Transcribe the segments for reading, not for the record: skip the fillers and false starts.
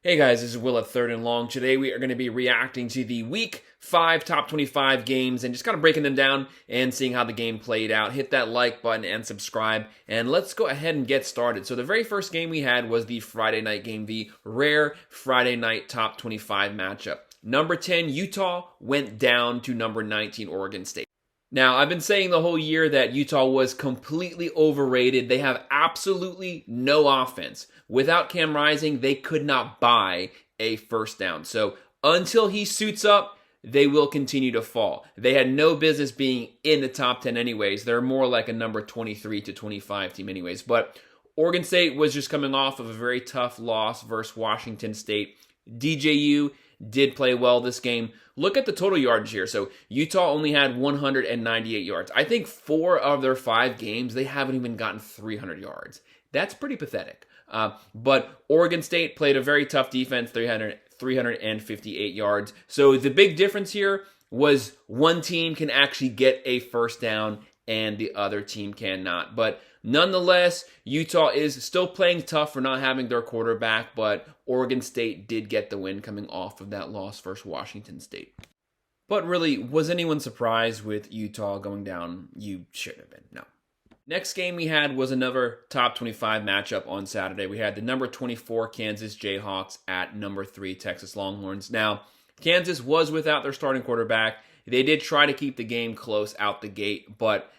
Hey guys, this is Will at Third and Long. Today we are going to be reacting to the Week 5 Top 25 games and just kind of breaking them down and seeing how the game played out. Hit that like button and subscribe, and let's go ahead and get started. So the very first game we had was the Friday night game, the rare Friday night Top 25 matchup. Number 10, Utah went down to number 19, Oregon State. Now, I've been saying the whole year that Utah was completely overrated. They have absolutely no offense. Without Cam Rising, they could not buy a first down. So until he suits up, they will continue to fall. They had no business being in the top 10 anyways. They're more like a number 23 to 25 team anyways. But Oregon State was just coming off of a very tough loss versus Washington State. DJU did play well this game. Look at the total yardage here. So Utah only had 198 yards. I think 4 of their 5 games, they haven't even gotten 300 yards. That's pretty pathetic. But Oregon State played a very tough defense, 358 yards. So the big difference here was one team can actually get a first down and the other team cannot. But nonetheless, Utah is still playing tough for not having their quarterback, but Oregon State did get the win coming off of that loss versus Washington State. But really, was anyone surprised with Utah going down? You should have been. No. Next game we had was another top 25 matchup on Saturday. We had the number 24 Kansas Jayhawks at number 3 Texas Longhorns. Now, Kansas was without their starting quarterback. They did try to keep the game close out the gate, but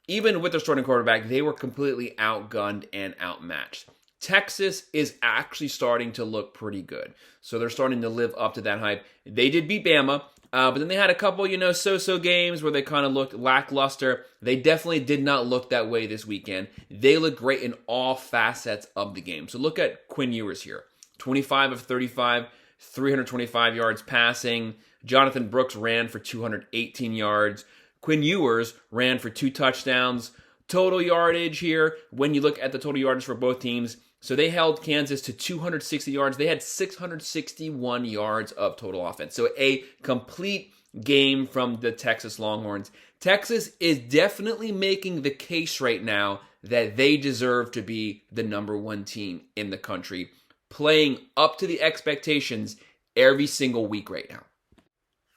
even with their starting quarterback, they were completely outgunned and outmatched. Texas is actually starting to look pretty good. So they're starting to live up to that hype. They did beat Bama, but then they had a couple, so-so games where they kind of looked lackluster. They definitely did not look that way this weekend. They look great in all facets of the game. So look at Quinn Ewers here. 25 of 35, 325 yards passing. Jonathan Brooks ran for 218 yards. Quinn Ewers ran for 2 touchdowns. Total yardage here, when you look at the total yardage for both teams, so they held Kansas to 260 yards. They had 661 yards of total offense. So a complete game from the Texas Longhorns. Texas is definitely making the case right now that they deserve to be the number 1 team in the country, playing up to the expectations every single week right now.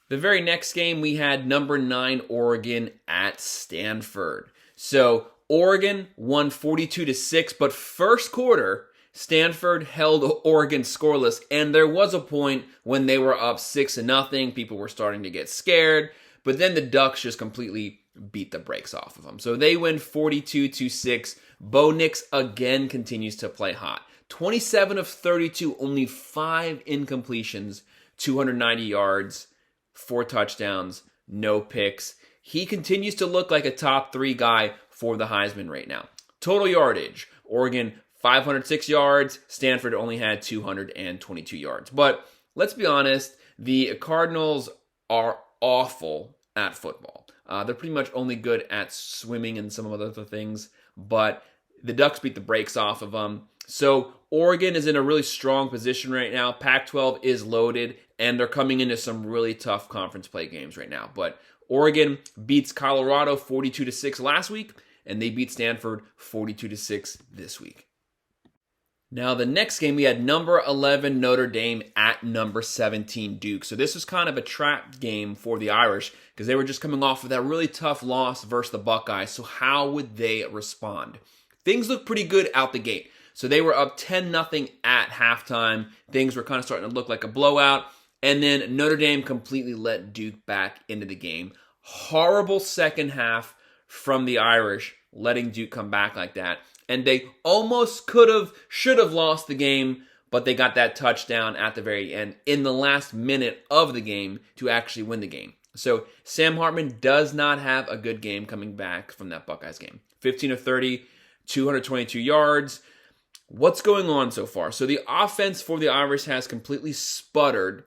The very next game, we had number 9 Oregon at Stanford. So Oregon won 42-6, but first quarter, Stanford held Oregon scoreless, and there was a point when they were up 6-0. People were starting to get scared, but then the Ducks just completely beat the brakes off of them. So they win 42-6. Bo Nix again continues to play hot. 27 of 32, only 5 incompletions, 290 yards. 4 touchdowns, no picks. He continues to look like a top 3 guy for the Heisman right now. Total yardage, Oregon 506 yards, Stanford only had 222 yards. But let's be honest, the Cardinals are awful at football. They're pretty much only good at swimming and some of other things, but the Ducks beat the brakes off of them. So Oregon is in a really strong position right now. Pac-12 is loaded, and they're coming into some really tough conference play games right now. But Oregon beats Colorado 42-6 last week, and they beat Stanford 42-6 this week. Now, the next game, we had number 11 Notre Dame at number 17 Duke. So this was kind of a trap game for the Irish because they were just coming off of that really tough loss versus the Buckeyes. So how would they respond? Things look pretty good out the gate. So they were up 10-0 at halftime. Things were kind of starting to look like a blowout. And then Notre Dame completely let Duke back into the game. Horrible second half from the Irish, letting Duke come back like that. And they almost should have lost the game, but they got that touchdown at the very end in the last minute of the game to actually win the game. So Sam Hartman does not have a good game coming back from that Buckeyes game. 15 of 30, 222 yards. What's going on so far? So the offense for the Irish has completely sputtered,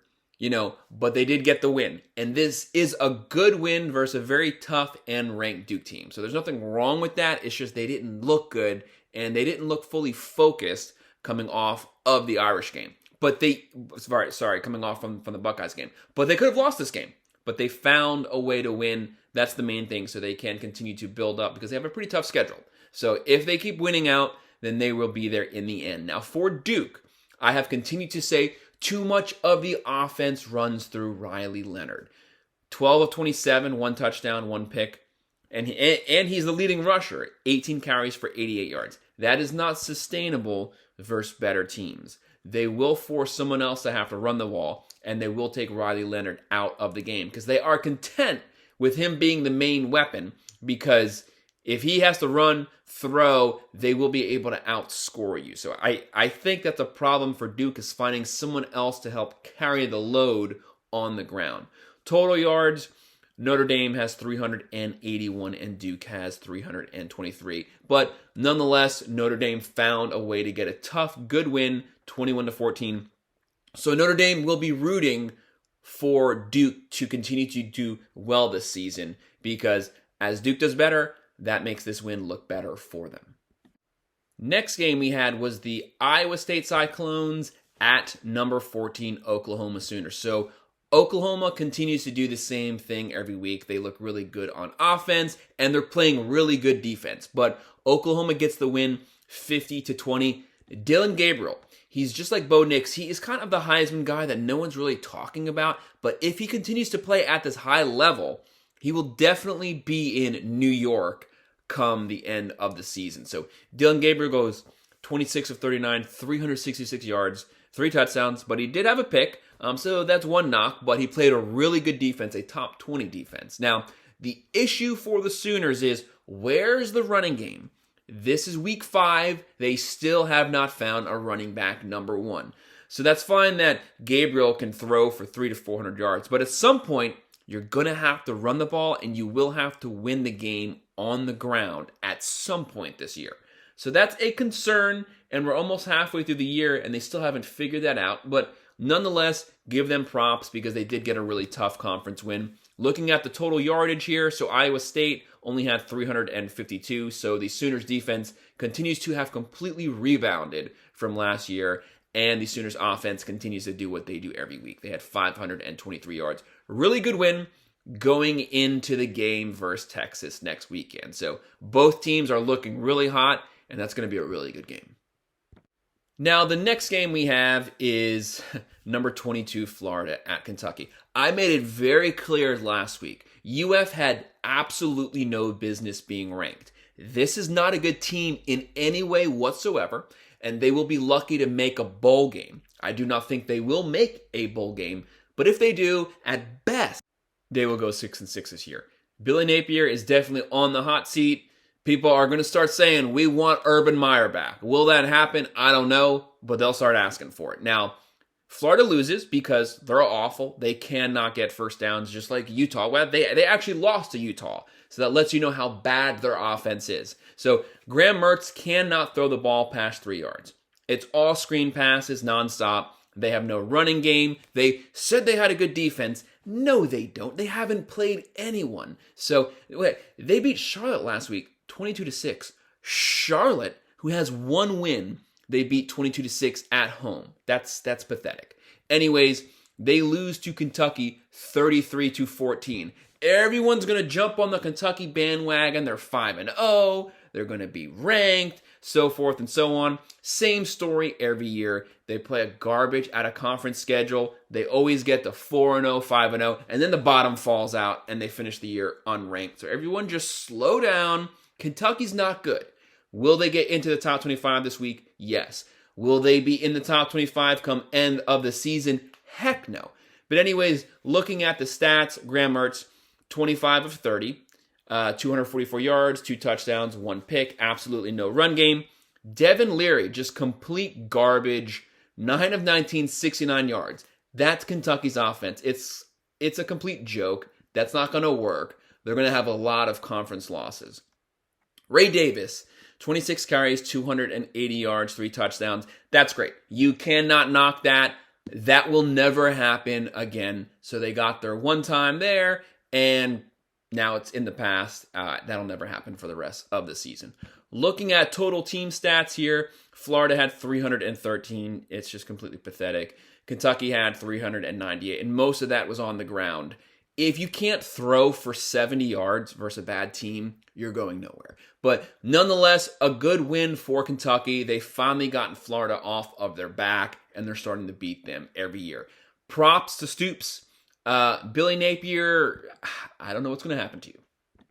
but they did get the win. And this is a good win versus a very tough and ranked Duke team. So there's nothing wrong with that. It's just they didn't look good, and they didn't look fully focused coming off of the Irish game. But coming off from the Buckeyes game. But they could have lost this game. But they found a way to win. That's the main thing, so they can continue to build up because they have a pretty tough schedule. So if they keep winning out, then they will be there in the end. Now for Duke, I have continued to say too much of the offense runs through Riley Leonard. 12 of 27, 1 touchdown, 1 pick. And he's the leading rusher, 18 carries for 88 yards. That is not sustainable versus better teams. They will force someone else to have to run the ball, and they will take Riley Leonard out of the game because they are content with him being the main weapon, because if he has to run, throw, they will be able to outscore you. So I think that's a problem for Duke, is finding someone else to help carry the load on the ground. Total yards, Notre Dame has 381 and Duke has 323. But nonetheless, Notre Dame found a way to get a tough, good win, 21-14. So Notre Dame will be rooting for Duke to continue to do well this season, because as Duke does better, that makes this win look better for them. Next game we had was the Iowa State Cyclones at number 14 Oklahoma Sooners. So Oklahoma continues to do the same thing every week. They look really good on offense, and they're playing really good defense. But Oklahoma gets the win 50-20. Dillon Gabriel, he's just like Bo Nix. He is kind of the Heisman guy that no one's really talking about. But if he continues to play at this high level, he will definitely be in New York come the end of the season. So Dillon Gabriel goes 26 of 39, 366 yards, 3 touchdowns, but he did have a pick. So that's one knock, but he played a really good defense, a top 20 defense. Now, the issue for the Sooners is, where's the running game? This is week 5. They still have not found a running back number 1. So that's fine that Gabriel can throw for 300 to 400 yards, but at some point, you're going to have to run the ball, and you will have to win the game on the ground at some point this year. So that's a concern, and we're almost halfway through the year, and they still haven't figured that out. But nonetheless, give them props because they did get a really tough conference win. Looking at the total yardage here, so Iowa State only had 352, so the Sooners defense continues to have completely rebounded from last year, and the Sooners offense continues to do what they do every week. They had 523 yards. Really good win going into the game versus Texas next weekend. So both teams are looking really hot, and that's going to be a really good game. Now, the next game we have is number 22, Florida at Kentucky. I made it very clear last week, UF had absolutely no business being ranked. This is not a good team in any way whatsoever, and they will be lucky to make a bowl game. I do not think they will make a bowl game, but if they do, at best, they will go 6-6 this year. Billy Napier is definitely on the hot seat. People are going to start saying, we want Urban Meyer back. Will that happen? I don't know, but they'll start asking for it. Now, Florida loses because they're awful. They cannot get first downs, just like Utah. Well, they actually lost to Utah, so that lets you know how bad their offense is. So Graham Mertz cannot throw the ball past 3 yards. It's all screen passes nonstop. They have no running game. They said they had a good defense. No, they don't. They haven't played anyone. So they beat Charlotte last week, 22-6. Charlotte, who has one win, they beat 22-6 at home. That's pathetic. Anyways, they lose to Kentucky 33-14. Everyone's going to jump on the Kentucky bandwagon. They're 5-0. They're going to be ranked, so forth and so on. Same story every year. They play a garbage out of conference schedule. They always get to 4-0, 5-0, and then the bottom falls out and they finish the year unranked. So everyone just slow down. Kentucky's not good. Will they get into the top 25 this week? Yes. Will they be in the top 25 come end of the season? Heck no. But anyways, looking at the stats, Graham Mertz, 25 of 30, 244 yards, 2 touchdowns, 1 pick, absolutely no run game. Devin Leary, just complete garbage, 9 of 19, 69 yards. That's Kentucky's offense. It's a complete joke. That's not going to work. They're going to have a lot of conference losses. Ray Davis, 26 carries, 280 yards, 3 touchdowns. That's great. You cannot knock that. That will never happen again. So they got their one time there, and now it's in the past. That'll never happen for the rest of the season. Looking at total team stats here, Florida had 313. It's just completely pathetic. Kentucky had 398, and most of that was on the ground. If you can't throw for 70 yards versus a bad team, you're going nowhere. But nonetheless, a good win for Kentucky. They finally gotten Florida off of their back, and they're starting to beat them every year. Props to Stoops. Billy Napier, I don't know what's going to happen to you.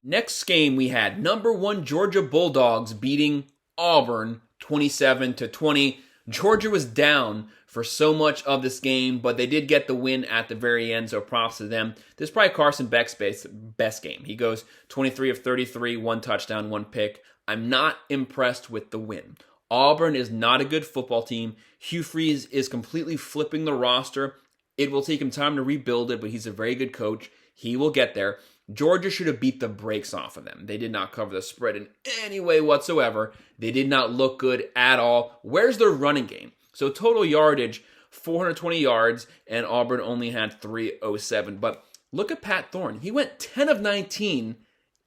Next game we had number 1 Georgia Bulldogs beating Auburn 27-20. Georgia was down for so much of this game, but they did get the win at the very end, so props to them. This is probably Carson Beck's best game. He goes 23 of 33, 1 touchdown, 1 pick. I'm not impressed with the win. Auburn is not a good football team. Hugh Freeze is completely flipping the roster. It will take him time to rebuild it, but he's a very good coach. He will get there. Georgia should have beat the brakes off of them. They did not cover the spread in any way whatsoever. They did not look good at all. Where's their running game? So total yardage, 420 yards, and Auburn only had 307. But look at Pat Thorne. He went 10 of 19,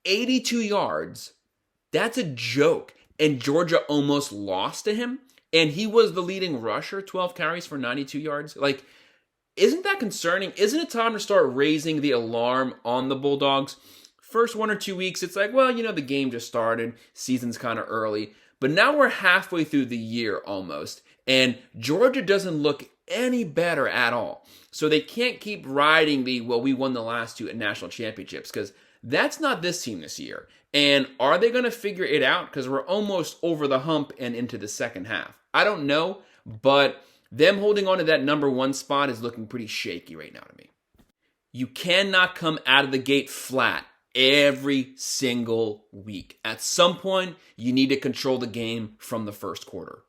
82 yards. That's a joke. And Georgia almost lost to him. And he was the leading rusher, 12 carries for 92 yards. Like, isn't that concerning? Isn't it time to start raising the alarm on the Bulldogs? First 1 or 2 weeks, it's like, well, the game just started. Season's kind of early. But now we're halfway through the year almost. And Georgia doesn't look any better at all. So they can't keep riding we won the last 2 national championships, because that's not this team this year. And are they going to figure it out? Because we're almost over the hump and into the second half. I don't know, but them holding on to that number 1 spot is looking pretty shaky right now to me. You cannot come out of the gate flat every single week. At some point, you need to control the game from the first quarter.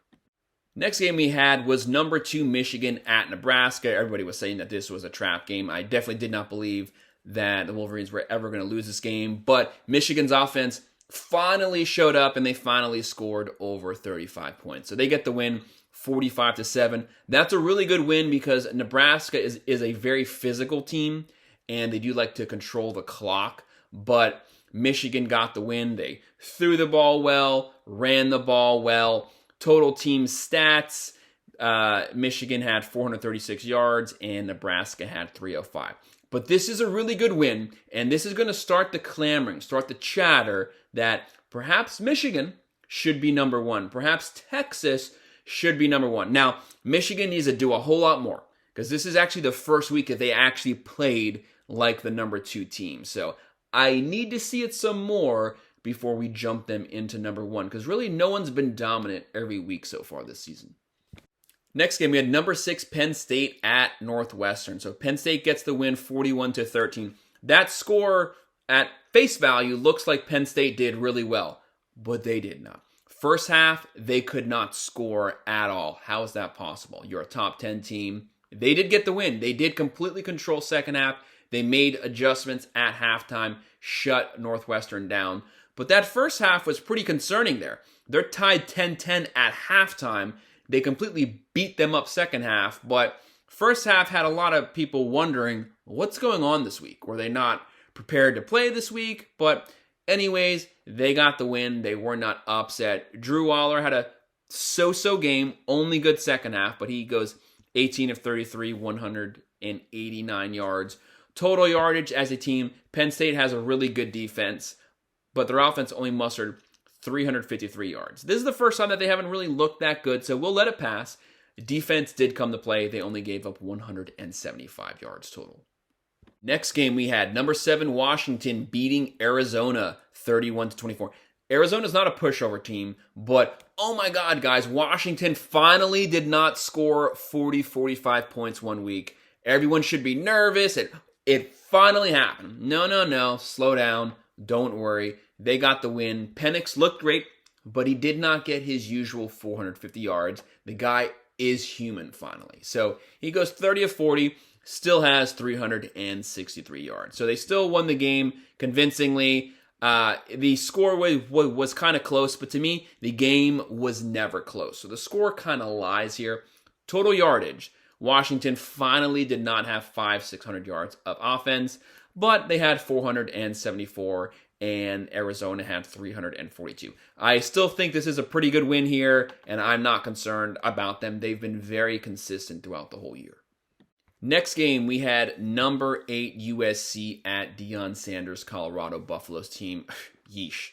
Next game we had was number 2 Michigan at Nebraska. Everybody was saying that this was a trap game. I definitely did not believe that the Wolverines were ever going to lose this game. But Michigan's offense finally showed up, and they finally scored over 35 points. So they get the win, 45-7. That's a really good win because Nebraska is a very physical team, and they do like to control the clock. But Michigan got the win. They threw the ball well, ran the ball well. Total team stats, Michigan had 436 yards and Nebraska had 305. But this is a really good win, and this is going to start the clamoring, start the chatter that perhaps Michigan should be number 1. Perhaps Texas should be number 1. Now, Michigan needs to do a whole lot more, because this is actually the first week that they actually played like the number 2 team. So I need to see it some more before we jump them into number 1, because really no one's been dominant every week so far this season. Next game, we had number 6 Penn State at Northwestern. So Penn State gets the win 41-13. That score at face value looks like Penn State did really well, but they did not. First half, they could not score at all. How is that possible? You're a top 10 team. They did get the win. They did completely control second half. They made adjustments at halftime, shut Northwestern down. But that first half was pretty concerning there. They're tied 10-10 at halftime. They completely beat them up second half, but first half had a lot of people wondering, what's going on this week? Were they not prepared to play this week? But anyways, they got the win. They were not upset. Drew Waller had a so-so game, only good second half, but he goes 18 of 33, 189 yards. Total yardage as a team, Penn State has a really good defense, but their offense only mustered 353 yards. This is the first time that they haven't really looked that good, so we'll let it pass. Defense did come to play. They only gave up 175 yards total. Next game we had number 7 Washington beating Arizona 31-24. Arizona's not a pushover team, but oh my God, guys, Washington finally did not score 45 points one week. Everyone should be nervous. It finally happened. No, slow down. Don't worry. They got the win. Penix looked great, but he did not get his usual 450 yards. The guy is human finally. So he goes 30 of 40, still has 363 yards. So they still won the game convincingly. The score was kind of close, but to me, the game was never close. So the score kind of lies here. Total yardage. Washington finally did not have 600 yards of offense, but they had 474, and Arizona had 342. I still think this is a pretty good win here, and I'm not concerned about them. They've been very consistent throughout the whole year. Next game, we had number 8 USC at Deion Sanders' Colorado Buffaloes team. Yeesh.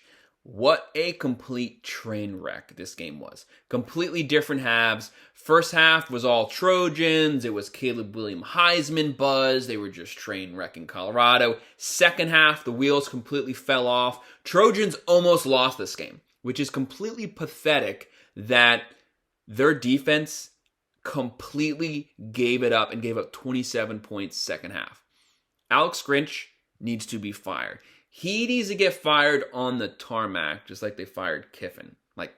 What a complete train wreck this game was. Completely different halves. First half was all Trojans. It was Caleb William Heisman buzz. They were just train wrecking Colorado. Second half, the wheels completely fell off. Trojans almost lost this game, which is completely pathetic that their defense completely gave it up and gave up 27 points second half. Alex Grinch needs to be fired. He needs to get fired on the tarmac, just like they fired Kiffin like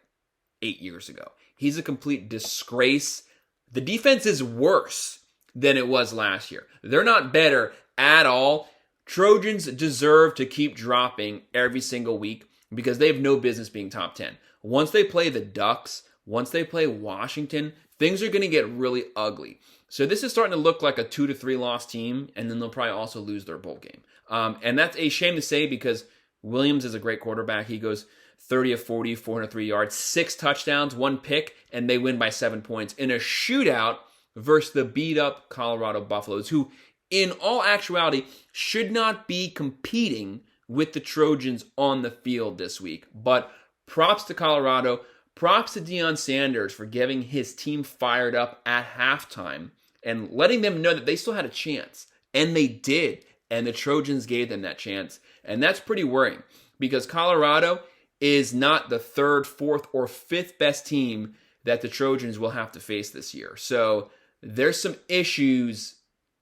8 years ago. He's a complete disgrace. The defense is worse than it was last year. They're not better at all. Trojans deserve to keep dropping every single week because they have no business being top 10. Once they play the Ducks, once they play Washington, things are going to get really ugly. So this is starting to look like a 2-3 loss team, and then they'll probably also lose their bowl game. And that's a shame to say because Williams is a great quarterback. He goes 30 of 40, 403 yards, 6 touchdowns, 1 pick, and they win by 7 points in a shootout versus the beat-up Colorado Buffaloes, who in all actuality should not be competing with the Trojans on the field this week. But props to Colorado. Props to Deion Sanders for getting his team fired up at halftime and letting them know that they still had a chance. And they did. And the Trojans gave them that chance. And that's pretty worrying because Colorado is not the 3rd, 4th, or 5th best team that the Trojans will have to face this year. So there's some issues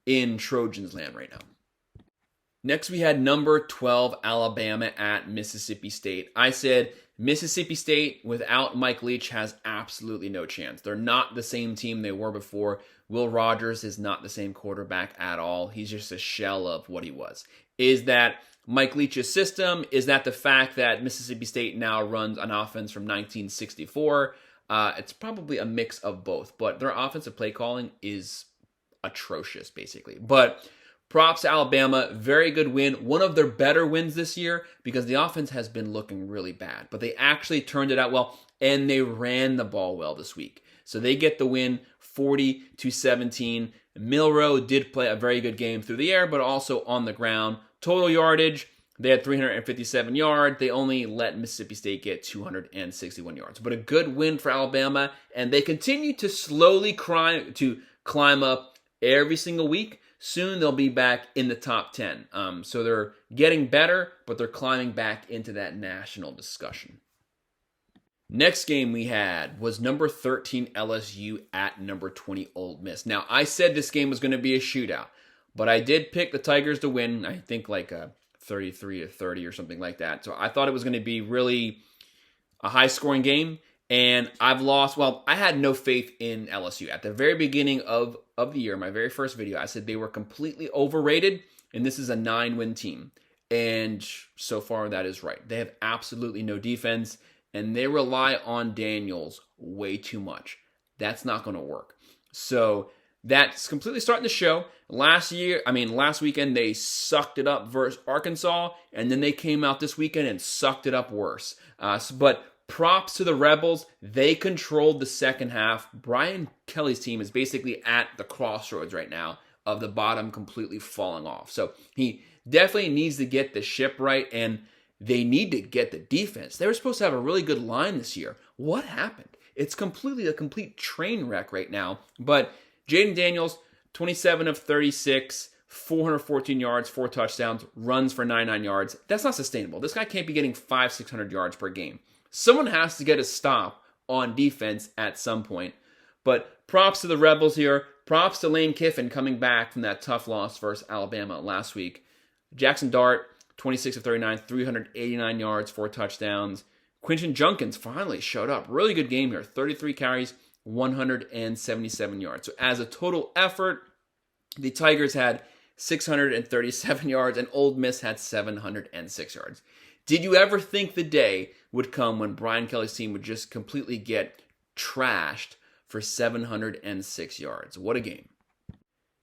in Trojans land right now. Next, we had number 12, Alabama at Mississippi State. I said Mississippi State without Mike Leach has absolutely no chance. They're not the same team they were before. Will Rogers is not the same quarterback at all. He's just a shell of what he was. Is that Mike Leach's system? Is that the fact that Mississippi State now runs an offense from 1964? It's probably a mix of both, but their offensive play calling is atrocious, basically. But props to Alabama, very good win. One of their better wins this year because the offense has been looking really bad. But they actually turned it out well, and they ran the ball well this week. So they get the win 40-17. Milroe did play a very good game through the air, but also on the ground. Total yardage, they had 357 yards. They only let Mississippi State get 261 yards. But a good win for Alabama, and they continue to slowly climb up every single week. Soon they'll be back in the top 10. So they're getting better, but they're climbing back into that national discussion. Next game we had was number 13 LSU at number 20 Ole Miss. Now, I said this game was going to be a shootout, but I did pick the Tigers to win, I think like a 33-30 or something like that. So I thought it was going to be really a high-scoring game, and I've lost. Well, I had no faith in LSU. At the very beginning of the year, my very first video, I said they were completely overrated, and this is a 9-win team. And so far, that is right. They have absolutely no defense, and they rely on Daniels way too much. That's not going to work. So that's completely starting to show. Last weekend, they sucked it up versus Arkansas, and then they came out this weekend and sucked it up worse. But props to the Rebels. They controlled the second half. Brian Kelly's team is basically at the crossroads right now of the bottom completely falling off. So he definitely needs to get the ship right, and they need to get the defense. They were supposed to have a really good line this year. What happened? It's a complete train wreck right now. But Jaden Daniels, 27 of 36, 414 yards, 4 touchdowns, runs for 99 yards. That's not sustainable. This guy can't be getting 500-600 yards per game. Someone has to get a stop on defense at some point. But props to the Rebels here. Props to Lane Kiffin coming back from that tough loss versus Alabama last week. Jackson Dart, 26 of 39, 389 yards, 4 touchdowns. Quinton Junkins finally showed up. Really good game here. 33 carries, 177 yards. So as a total effort, the Tigers had 637 yards and Ole Miss had 706 yards. Did you ever think the day would come when Brian Kelly's team would just completely get trashed for 706 yards? What a game.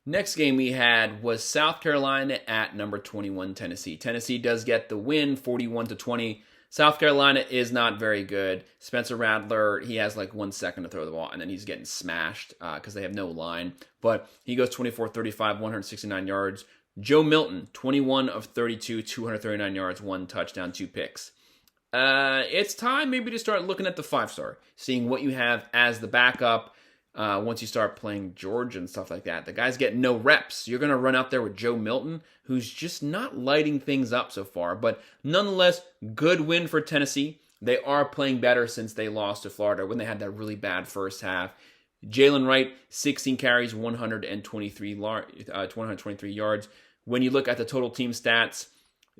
Next game we had was South Carolina at number 21 Tennessee. Tennessee does get the win, 41-20. South Carolina is not very good. Spencer Rattler, he has like 1 second to throw the ball, and then he's getting smashed because they have no line. But he goes 24-35, 169 yards. Joe Milton, 21 of 32, 239 yards, 1 touchdown, 2 picks. it's time maybe to start looking at the 5-star, seeing what you have as the backup. Once you start playing Georgia and stuff like that, the guys get no reps. You're going to run out there with Joe Milton, who's just not lighting things up so far. But nonetheless, good win for Tennessee. They are playing better since they lost to Florida when they had that really bad first half. Jalen Wright, 16 carries, 123 yards. When you look at the total team stats,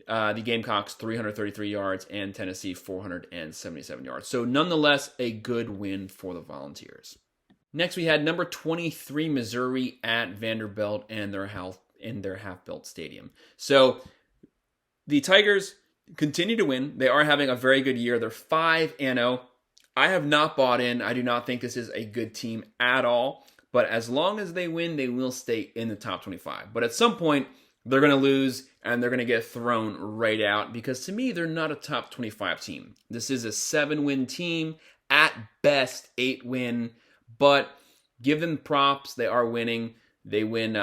the Gamecocks, 333 yards, and Tennessee, 477 yards. So nonetheless, a good win for the Volunteers. Next, we had number 23 Missouri at Vanderbilt and their half-built stadium. So the Tigers continue to win. They are having a very good year. They're 5-0. I have not bought in. I do not think this is a good team at all. But as long as they win, they will stay in the top 25. But at some point, they're going to lose and they're going to get thrown right out because to me, they're not a top 25 team. This is a 7-win team, at best 8-win. But give them props. They are winning. They win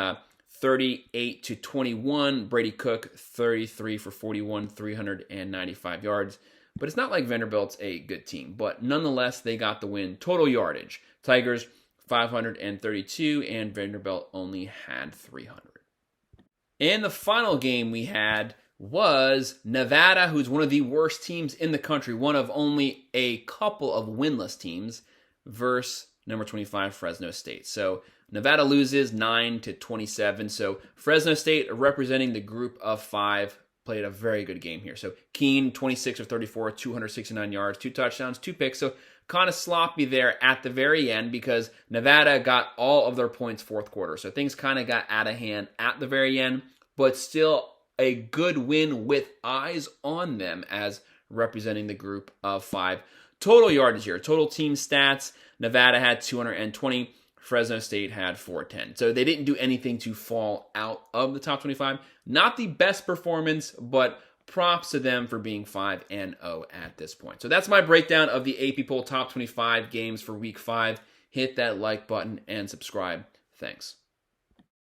38-21. Brady Cook, 33 for 41, 395 yards. But it's not like Vanderbilt's a good team. But nonetheless, they got the win. Total yardage. Tigers, 532, and Vanderbilt only had 300. And the final game we had was Nevada, who's one of the worst teams in the country, one of only a couple of winless teams, versus number 25, Fresno State. So Nevada loses 9-27. So Fresno State, representing the group of 5, played a very good game here. So Keene, 26 of 34, 269 yards, 2 touchdowns, 2 picks. So kind of sloppy there at the very end because Nevada got all of their points fourth quarter. So things kind of got out of hand at the very end, but still a good win with eyes on them as representing the group of 5. Total yardage here, total team stats. Nevada had 220. Fresno State had 410. So they didn't do anything to fall out of the top 25. Not the best performance, but props to them for being 5-0 at this point. So that's my breakdown of the AP Poll Top 25 games for Week 5. Hit that like button and subscribe. Thanks.